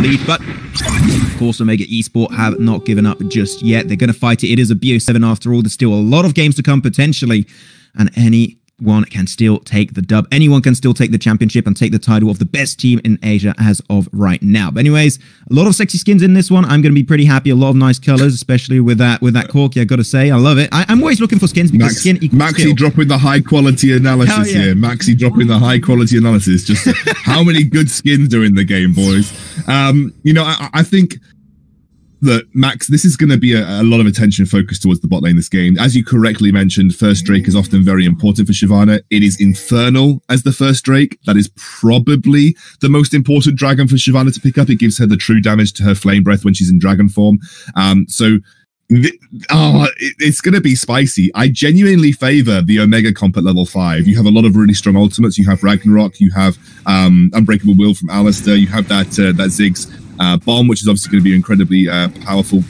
lead, but of course Omega Esports have not given up just yet. They're going to fight it. It is a BO7 after all. There's still a lot of games to come potentially, and anyone can still take the dub. Anyone can still take the championship and take the title of the best team in Asia as of right now. But anyways, a lot of sexy skins in this one. I'm going to be pretty happy. A lot of nice colors, especially with that Corki. I got to say, I love it. I'm always looking for skins because skin equals Maxi skill. dropping the high quality analysis here. Maxi dropping the high quality analysis. Just how many good skins are in the game, boys? You know, I think that Max, this is going to be a lot of attention focused towards the bot lane this game. As you correctly mentioned, first Drake is often very important for Shyvana. It is Infernal as the first Drake. That is probably the most important dragon for Shyvana to pick up. It gives her the true damage to her flame breath when she's in dragon form. It's going to be spicy. I genuinely favor the Omega comp at level 5. You have a lot of really strong ultimates. You have Ragnarok. You have Unbreakable Will from Alistair. You have that Ziggs bomb, which is obviously going to be incredibly powerful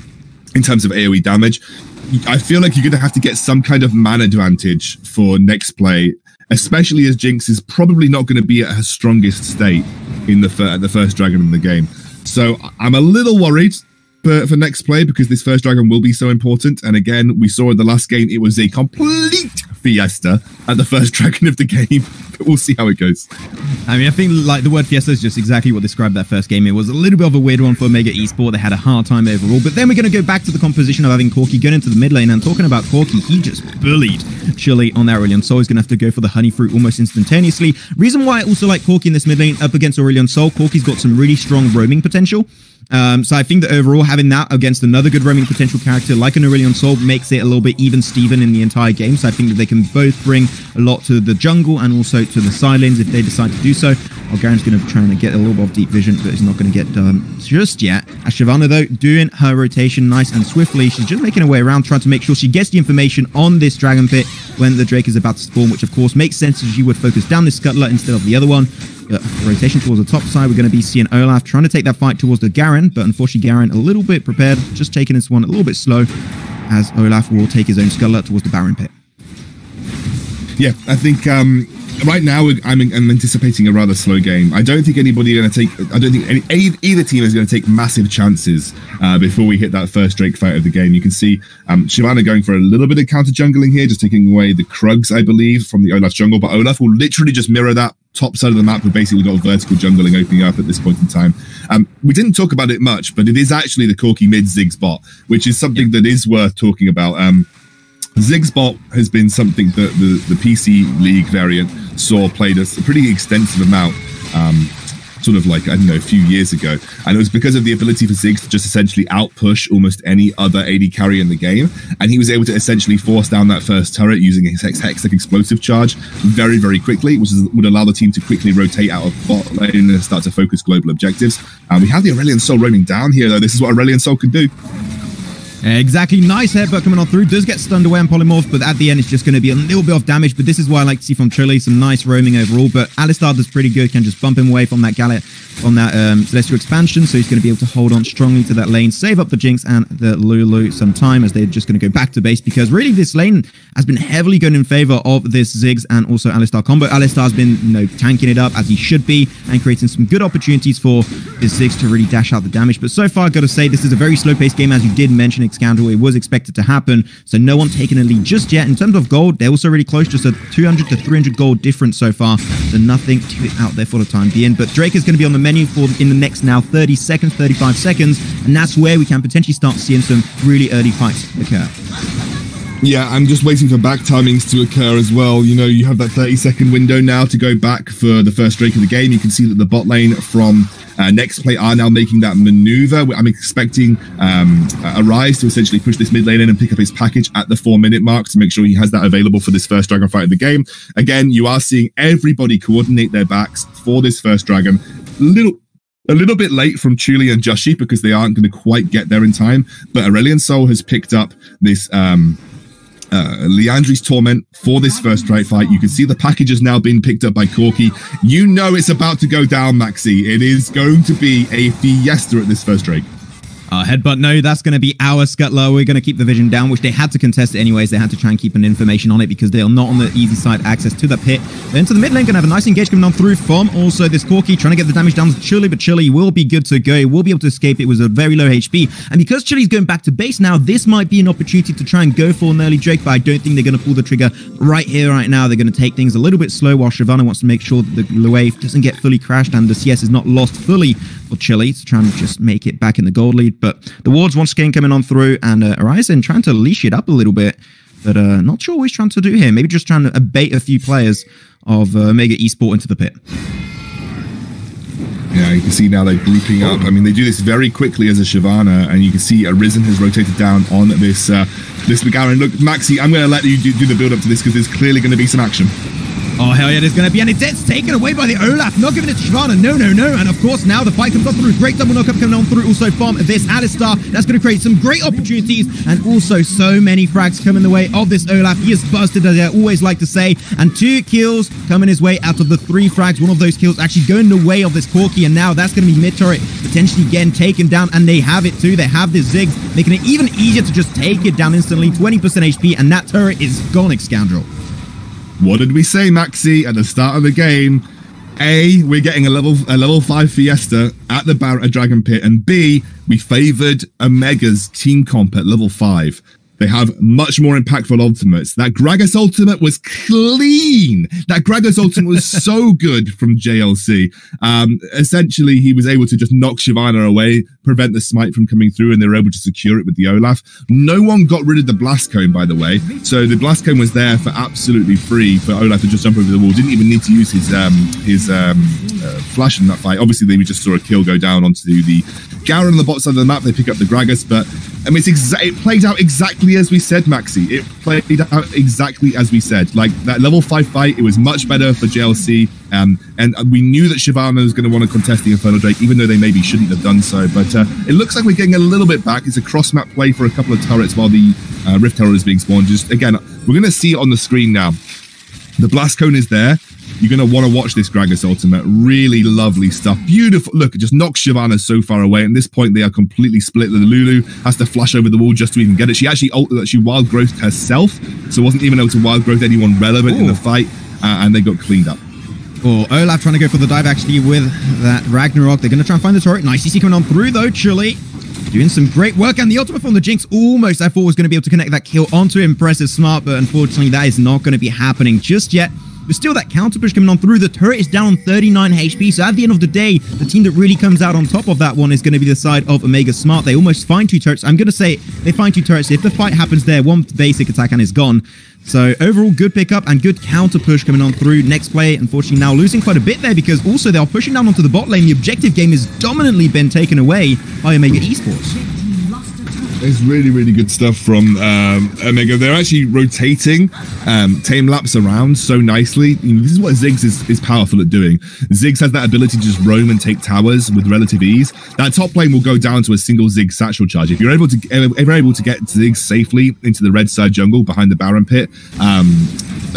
in terms of AoE damage. I feel like you're going to have to get some kind of man advantage for next play, especially as Jinx is probably not going to be at her strongest state in the first dragon in the game. So I'm a little worried for next play because this first dragon will be so important. And again, we saw in the last game, it was a complete fiesta at the first dragon of the game. But we'll see how it goes. I mean, I think like the word fiesta is just exactly what described that first game. It was a little bit of a weird one for Omega Esports. They had a hard time overall. But then we're going to go back to the composition of having Corki going into the mid lane. And talking about Corki, he just bullied Chile on that Aurelion Sol. He's going to have to go for the honey fruit almost instantaneously. Reason why I also like Corki in this mid lane up against Aurelion Sol, Corki's got some really strong roaming potential. So I think that overall having that against another good roaming potential character like an Aurelion Sol makes it a little bit even Steven in the entire game. So I think that they can both bring a lot to the jungle and also to the side lanes if they decide to do so. Garen's going to try and get a little bit of deep vision, but he's not going to get done just yet. As Shyvana, though, doing her rotation nice and swiftly. She's just making her way around, trying to make sure she gets the information on this Dragon Pit when the Drake is about to spawn, which of course makes sense as you would focus down this Scuttler instead of the other one. Rotation towards the top side, we're going to be seeing Olaf trying to take that fight towards the Garen, but unfortunately Garen a little bit prepared, just taking this one a little bit slow as Olaf will take his own Scuttler towards the Baron Pit. Yeah, I think right now I'm anticipating a rather slow game. I don't think anybody going to take. I don't think either team is going to take massive chances before we hit that first Drake fight of the game. You can see Shyvana going for a little bit of counter jungling here, just taking away the Krugs, I believe, from the Olaf jungle. But Olaf will literally just mirror that top side of the map. We've basically got vertical jungling opening up at this point in time. We didn't talk about it much, but it is actually the Corki mid Ziggs bot, which is something that is worth talking about. Ziggs bot has been something that the PC League variant saw played a pretty extensive amount, sort of like, I don't know, a few years ago. And it was because of the ability for Ziggs to just essentially outpush almost any other AD carry in the game. And he was able to essentially force down that first turret using his Hextech explosive charge very, very quickly, which would allow the team to quickly rotate out of bot lane and start to focus global objectives. We have the Aurelion Sol roaming down here, though. This is what Aurelion Sol can do. Exactly. Nice headbutt coming on through. Does get stunned away on Polymorph, but at the end it's just going to be a little bit of damage. But this is what I like to see from Chile. Some nice roaming overall. But Alistar does pretty good. Can just bump him away from that Celestial expansion. So he's going to be able to hold on strongly to that lane, save up the Jinx and the Lulu some time as they're just going to go back to base. Because really this lane has been heavily going in favor of this Ziggs and also Alistar combo. Alistar's been, tanking it up as he should be and creating some good opportunities for this Ziggs to really dash out the damage. But so far, I've got to say, this is a very slow-paced game, as you did mention, Scandal. It was expected to happen, so no one taking a lead just yet. In terms of gold, they're also really close, just a 200 to 300 gold difference so far, so nothing too out there for the time being. But Drake is going to be on the menu for in the next now 30 seconds, 35 seconds, and that's where we can potentially start seeing some really early fights occur. Yeah, I'm just waiting for back timings to occur as well. You have that 30-second window now to go back for the first Drake of the game. You can see that the bot lane from Next Play are now making that maneuver. I'm expecting Arise to essentially push this mid lane in and pick up his package at the 4-minute mark to make sure he has that available for this first dragon fight of the game. Again, you are seeing everybody coordinate their backs for this first dragon. A little bit late from Chuli and Joshi because they aren't going to quite get there in time. But Aurelion Sol has picked up this Liandry's Torment for this first Drake fight. You can see the package has now been picked up by Corki. It's about to go down, Maxi. It is going to be a fiesta at this first Drake. Headbutt, no, that's going to be our Scuttler. We're going to keep the vision down, which they had to contest it anyways. They had to try and keep an information on it because they are not on the easy side access to the pit. Then to the mid lane, going to have a nice engage coming on through from also this Corki, trying to get the damage down to Chili, but Chili will be good to go. He will be able to escape. It was a very low HP. And because Chili's going back to base now, this might be an opportunity to try and go for an early Drake, but I don't think they're going to pull the trigger right here, right now. They're going to take things a little bit slow while Shyvana wants to make sure that the wave doesn't get fully crashed and the CS is not lost fully for Chili to try and just make it back in the gold lead. But the wards once again coming on through, and Horizon trying to leash it up a little bit, but not sure what he's trying to do here. Maybe just trying to bait a few players of Mega Esports into the pit. Yeah, you can see now they're grouping up. I mean, they do this very quickly as a Shyvana, and you can see Arisen has rotated down on this McGarren. Look, Maxi, I'm going to let you do the build up to this because there's clearly going to be some action. Oh, hell yeah, there's going to be, and it's taken away by the Olaf, not giving it to Shyvana, no, and of course now the fight comes on through, great double knockup coming on through also from this Alistar, that's going to create some great opportunities, and also so many frags coming the way of this Olaf. He is busted, as I always like to say, and 2 kills coming his way out of the 3 frags. One of those kills actually going the way of this Corki, and now that's going to be mid-turret potentially getting taken down, and they have it too. They have this Ziggs, making it even easier to just take it down instantly, 20% HP, and that turret is gone, Scoundrel. What did we say, Maxi, at the start of the game? A, we're getting a level 5 Fiesta at the Dragon Pit, and B, we favored Omega's team comp at level 5. They have much more impactful ultimates. That Gragas ultimate was clean. That Gragas ultimate was so good from JLC. Essentially, he was able to just knock Shyvana away, prevent the smite from coming through, and they were able to secure it with the Olaf. No one got rid of the blast cone, by the way. So the blast cone was there for absolutely free for Olaf to just jump over the wall. Didn't even need to use his flash in that fight. Obviously, they just saw a kill go down onto the Garen on the bot side of the map. They pick up the Gragas, but I mean, it played out exactly as we said, Maxi. It played out exactly as we said. Like, that level 5 fight, it was much better for JLC. And we knew that Shyvana was going to want to contest the Infernal Drake, even though they maybe shouldn't have done so. But it looks like we're getting a little bit back. It's a cross-map play for a couple of turrets while the Rift Tower is being spawned. Just, again, we're going to see it on the screen now. The blast cone is there. You're going to want to watch this Gragas ultimate. Really lovely stuff. Beautiful. Look, it just knocks Shyvana so far away. At this point, they are completely split. The Lulu has to flash over the wall just to even get it. She actually wild growthed herself, so wasn't even able to wild growth anyone relevant in the fight, and they got cleaned up. Oh, Olaf trying to go for the dive actually with that Ragnarok. They're going to try and find the turret. Nice CC coming on through though. Chili doing some great work, and the ultimate from the Jinx almost, I thought, was going to be able to connect that kill onto Impressive Smart, but unfortunately that is not going to be happening just yet. But still, that counter push coming on through. The turret is down on 39 HP. So at the end of the day, the team that really comes out on top of that one is going to be the side of Omega Smart. They almost find 2 turrets. I'm going to say they find 2 turrets. If the fight happens there, 1 basic attack and is gone. So overall, good pickup and good counter push coming on through. Next play, unfortunately, now losing quite a bit there because also they are pushing down onto the bot lane. The objective game has dominantly been taken away by Omega Esports. It's really, really good stuff from Omega. They're actually rotating time lapse around so nicely. You know, this is what Ziggs is powerful at doing. Ziggs has that ability to just roam and take towers with relative ease. That top lane will go down to a single Ziggs satchel charge. If you're able to get Ziggs safely into the red side jungle behind the Baron pit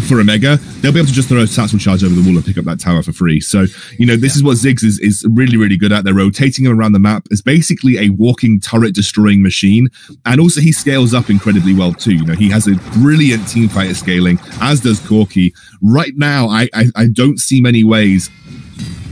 for Omega, they'll be able to just throw a satchel charge over the wall and pick up that tower for free. So, you know, this is what Ziggs is really, really good at. They're rotating him around the map. It's basically a walking turret destroying machine. And also he scales up incredibly well too. You know, he has a brilliant team fighter scaling, as does Corki. Right now, I don't see many ways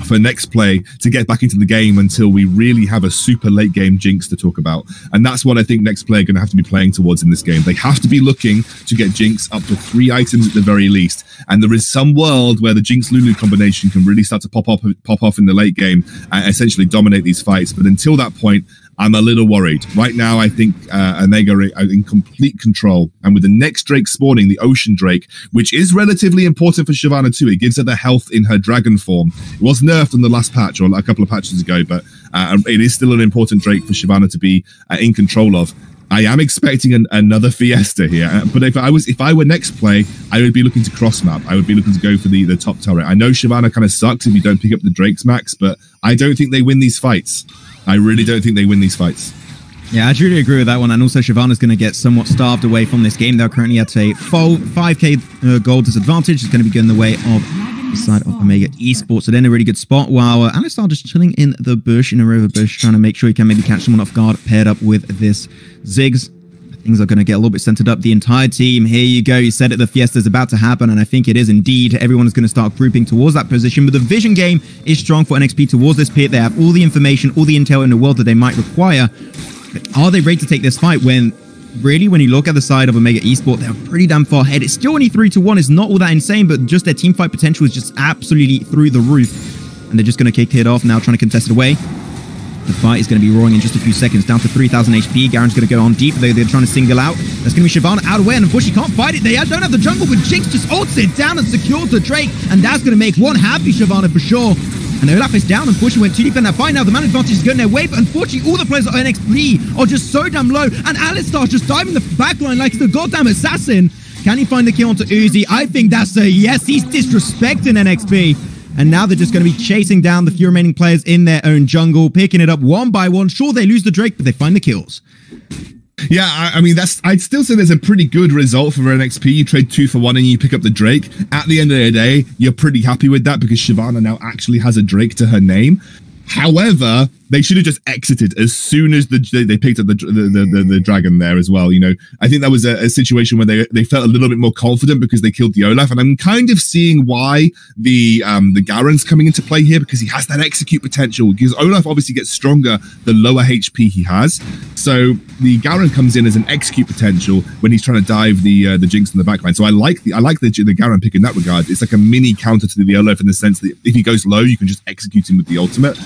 for next play to get back into the game until we really have a super late game Jinx to talk about. And that's what I think next play are going to have to be playing towards in this game. They have to be looking to get Jinx up to 3 items at the very least. And there is some world where the Jinx Lulu combination can really start to pop off in the late game and essentially dominate these fights. But until that point, I'm a little worried. Right now, I think Omega are in complete control. And with the next Drake spawning, the Ocean Drake, which is relatively important for Shyvana too. It gives her the health in her dragon form. It was nerfed on the last patch, or a couple of patches ago, but it is still an important Drake for Shyvana to be in control of. I am expecting another Fiesta here, but if I were next play, I would be looking to cross map. I would be looking to go for the top turret. I know Shyvana kind of sucks if you don't pick up the Drakes max, but I don't think they win these fights. I really don't think they win these fights. Yeah, I truly agree with that one. And also, Shyvana's going to get somewhat starved away from this game. They're currently at a 5k gold disadvantage. It's going to be going the way of side of Omega Esports. So they're in a really good spot while Alistar just chilling in the bush, in a rover bush, trying to make sure he can maybe catch someone off guard paired up with this Ziggs. Things are going to get a little bit centered up. The entire team, here you go. You said it, the Fiesta's about to happen, and I think it is indeed. Everyone is going to start grouping towards that position, but the vision game is strong for NXP towards this pit. They have all the information, all the intel in the world that they might require. But are they ready to take this fight when, really, when you look at the side of Omega Esports, they're pretty damn far ahead. It's still only 3-1. It's not all that insane, but just their team fight potential is just absolutely through the roof. And they're just going to kick it off now, trying to contest it away. The fight is going to be roaring in just a few seconds, down to 3,000 HP. Garen's going to go on deep, though they're trying to single out. That's going to be Shyvana out of the way, and unfortunately can't fight it. They don't have the jungle, but Jinx just ults it down and secures the Drake, and that's going to make one happy Shyvana for sure. And Olaf is down. Unfortunately, went too deep in that fight. Now the man advantage is going their way, but unfortunately, all the players at NXP are just so damn low, and Alistar's just diving the backline like the goddamn assassin. Can he find the kill onto Uzi? I think that's a yes. He's disrespecting NXP. And now they're just going to be chasing down the few remaining players in their own jungle, picking it up one by one. Sure, they lose the Drake, but they find the kills. Yeah, I mean, I'd still say there's a pretty good result for NXP. You trade 2 for 1 and you pick up the Drake. At the end of the day, you're pretty happy with that because Shyvana now actually has a Drake to her name. However, they should have just exited as soon as they picked up the dragon there as well. You know, I think that was a situation where they felt a little bit more confident because they killed the Olaf, and I'm kind of seeing why the Garen's coming into play here, because he has that execute potential. Because Olaf obviously gets stronger the lower HP he has, so the Garen comes in as an execute potential when he's trying to dive the Jinx in the backline. So I like the Garen pick in that regard. It's like a mini counter to the Olaf in the sense that if he goes low, you can just execute him with the ultimate.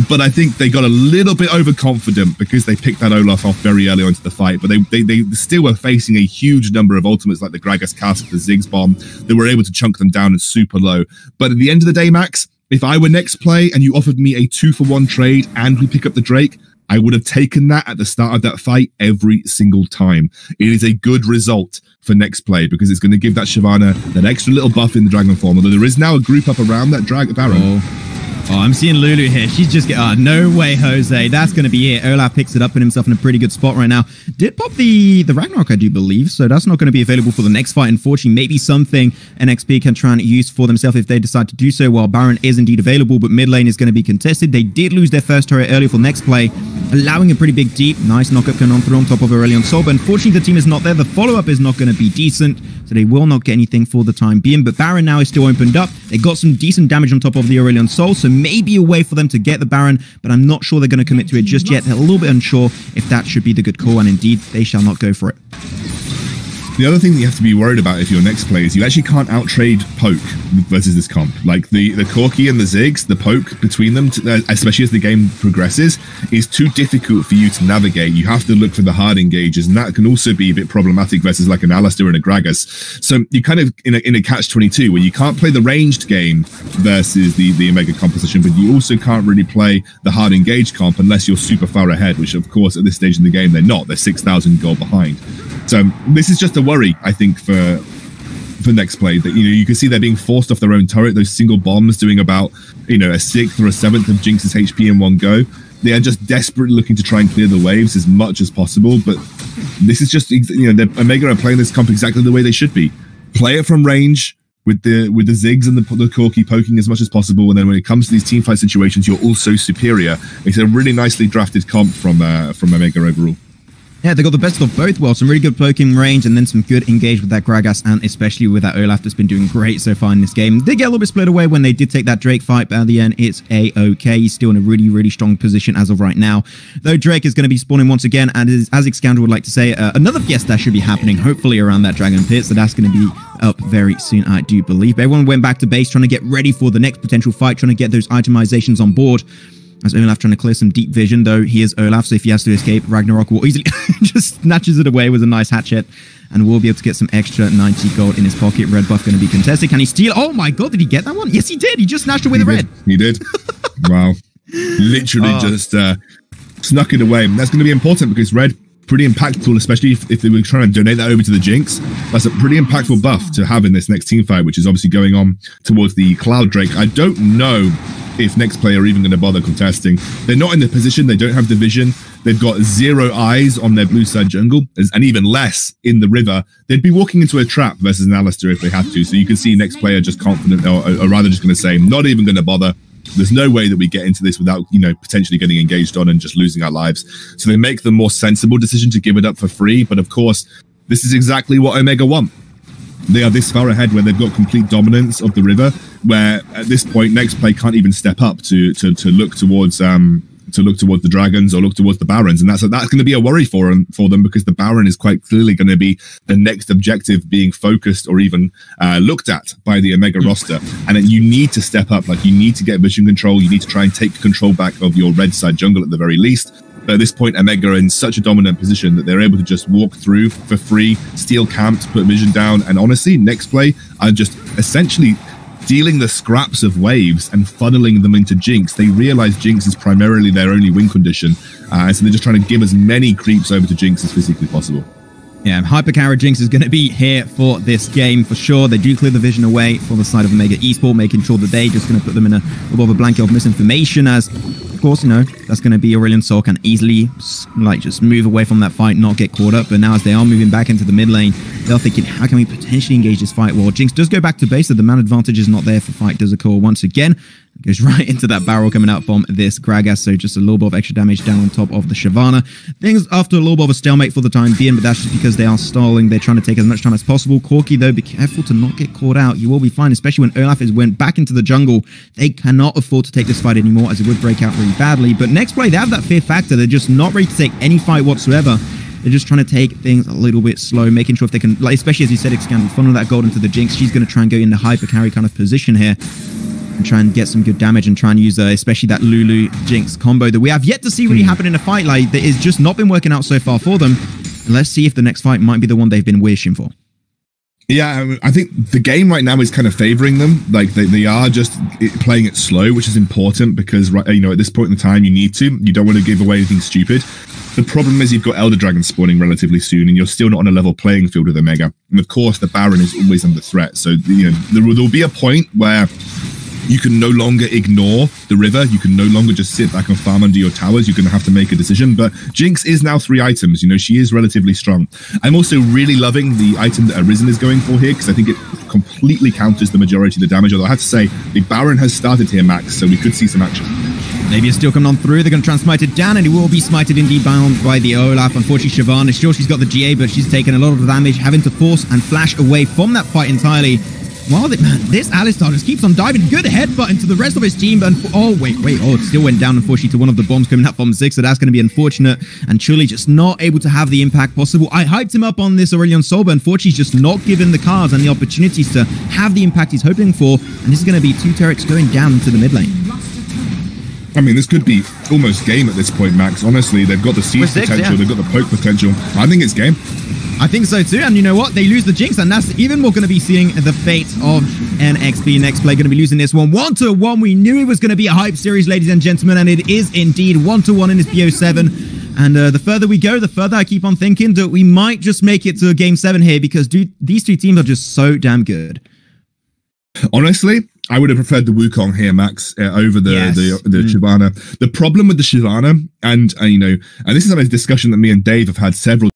But I think they got a little bit overconfident because they picked that Olaf off very early onto the fight. But they still were facing a huge number of ultimates like the Gragas Cask, the Ziggs Bomb. They were able to chunk them down at super low. But at the end of the day, Max, if I were next play and you offered me a 2-for-1 trade and we pick up the Drake, I would have taken that at the start of that fight every single time. It is a good result for next play because it's going to give that Shyvana that extra little buff in the Dragon form. Although there is now a group up around that Baron. Oh, I'm seeing Lulu here. She's just no way, Jose. That's going to be it. Olaf picks it up, put himself in a pretty good spot right now. Did pop the Ragnarok, I do believe, so that's not going to be available for the next fight. Unfortunately, maybe something NXP can try and use for themselves if they decide to do so, while Baron is indeed available, but mid lane is going to be contested. They did lose their first turret earlier for next play, allowing a pretty big deep. Nice knockup going on through on top of Aurelion Sol, but unfortunately the team is not there. The follow-up is not going to be decent, so they will not get anything for the time being, but Baron now is still opened up. They got some decent damage on top of the Aurelion Sol, so maybe a way for them to get the Baron, but I'm not sure they're going to commit to it just yet. They're a little bit unsure if that should be the good call, and indeed, they shall not go for it. The other thing that you have to be worried about if you're next play is you actually can't outtrade poke versus this comp. Like the Corki and the Ziggs, the poke between them, especially as the game progresses, is too difficult for you to navigate. You have to look for the hard engages, and that can also be a bit problematic versus like an Alistar and a Gragas. So you're kind of in a catch-22 where you can't play the ranged game versus the Omega composition, but you also can't really play the hard engaged comp unless you're super far ahead, which of course at this stage in the game they're not. They're 6,000 gold behind. So this is just a worry, I think, for next play, that you can see they're being forced off their own turret. Those single bombs doing about a 1/6 or a 7th of Jinx's HP in one go. They are just desperately looking to try and clear the waves as much as possible. But this is just the Omega are playing this comp exactly the way they should be. Play it from range with the Ziggs and the Corki poking as much as possible, and then when it comes to these teamfight situations, you're also superior. It's a really nicely drafted comp from Omega overall. Yeah, they got the best of both worlds. Some really good poking range and then some good engage with that Gragas, and especially with that Olaf that's been doing great so far in this game. They get a little bit split away when they did take that Drake fight, but at the end, it's A-okay. He's still in a really, really strong position as of right now. Though Drake is going to be spawning once again, and as Xscoundrel would like to say, another Fiesta should be happening, hopefully around that Dragon Pit, so that's going to be up very soon, I do believe. But everyone went back to base trying to get ready for the next potential fight, trying to get those itemizations on board. As Olaf trying to clear some deep vision, though he is Olaf, so if he has to escape, Ragnarok will easily just snatches it away with a nice hatchet, and will be able to get some extra 90 gold in his pocket. Red buff going to be contested. Can he steal? Oh my god, did he get that one? Yes, he did. He just snatched away the red. He did. Wow. Literally just snuck it away. And that's going to be important because red pretty impactful, especially if they were trying to donate that over to the Jinx. That's a pretty impactful buff to have in this next team fight, which is obviously going on towards the Cloud Drake. I don't know if next player are even going to bother contesting. They're not in the position, they don't have the vision, they've got 0 eyes on their blue side jungle, and even less in the river. They'd be walking into a trap versus an Alistar if they had to, so you can see next player just confident, or rather just going to say, not even going to bother. There's no way that we get into this without, potentially getting engaged on and just losing our lives. So they make the more sensible decision to give it up for free, but of course, this is exactly what Omega want. They are this far ahead where they've got complete dominance of the river, where at this point, next play can't even step up to look towards the dragons or look towards the barons, and that's going to be a worry for them, because the baron is quite clearly going to be the next objective being focused or even looked at by the Omega roster. And then you need to step up, like you need to get vision control, you need to try and take control back of your red side jungle at the very least. But at this point, Omega are in such a dominant position that they're able to just walk through for free, steal camps, put vision down, and honestly, next play are just essentially dealing the scraps of waves and funneling them into Jinx. They realize Jinx is primarily their only win condition, so they're just trying to give as many creeps over to Jinx as physically possible. Yeah, Hypercarry Jinx is going to be here for this game for sure. They do clear the vision away for the side of Omega Esports, making sure that they just going to put them in a little bit of a blanket of misinformation, as of course, that's going to be Aurelion Sol can easily just move away from that fight, not get caught up. But now as they are moving back into the mid lane, they're thinking, how can we potentially engage this fight? Well, Jinx does go back to base, so the man advantage is not there for fight does occur once again. It goes right into that barrel coming out from this Gragas, so just a little bit of extra damage down on top of the Shyvana. Things after a little bit of a stalemate for the time being, but that's just because they are stalling. They're trying to take as much time as possible. Corki, though, be careful to not get caught out. You will be fine, especially when Olaf went back into the jungle. They cannot afford to take this fight anymore, as it would break out really badly. But next play, they have that fear factor. They're just not ready to take any fight whatsoever. They're just trying to take things a little bit slow, making sure if they can, especially as you said, Xcandy, funnel that gold into the Jinx. She's going to try and go in the hyper carry kind of position here and try and get some good damage and try and use especially that Lulu Jinx combo that we have yet to see really happen in a fight. Like, that is just not been working out so far for them. And let's see if the next fight might be the one they've been wishing for. Yeah, I think the game right now is kind of favoring them. Like they are just playing it slow, which is important because at this point in the time you need to. You don't want to give away anything stupid. The problem is you've got Elder Dragons spawning relatively soon, and you're still not on a level playing field with Omega. And of course, the Baron is always under threat. So there'll be a point where you can no longer ignore the river. You can no longer just sit back and farm under your towers. You're going to have to make a decision. But Jinx is now 3 items. She is relatively strong. I'm also really loving the item that Arisen is going for here, because I think it completely counters the majority of the damage. Although I have to say, the Baron has started here, Max, so we could see some action. Maybe it's still coming on through. They're going to try and smite it down, and he will be smited indeed bound by the Olaf. Unfortunately, Shyvana, sure, she's got the GA, but she's taken a lot of damage, having to force and flash away from that fight entirely. Well, this Alistar just keeps on diving. Good headbutt into the rest of his team. But it still went down, unfortunately, to one of the bombs coming up from 6. So that's going to be unfortunate. And Chuli just not able to have the impact possible. I hyped him up on this Aurelion Sol, but unfortunately, he's just not given the cards and the opportunities to have the impact he's hoping for. And this is going to be 2 turrets going down into the mid lane. I mean, this could be almost game at this point, Max. Honestly, they've got the siege potential. They've got the poke potential. I think it's game. I think so too, and you know what? They lose the Jinx, and that's even more going to be seeing the fate of NXP. Next play going to be losing this one 1-1. We knew it was going to be a hype series, ladies and gentlemen, and it is indeed 1-1 in this BO7. And the further we go, the further I keep on thinking that we might just make it to Game 7 here, because these 2 teams are just so damn good. Honestly, I would have preferred the Wukong here, Max, over the Shyvana. The problem with the Shyvana, and this is a discussion that me and Dave have had several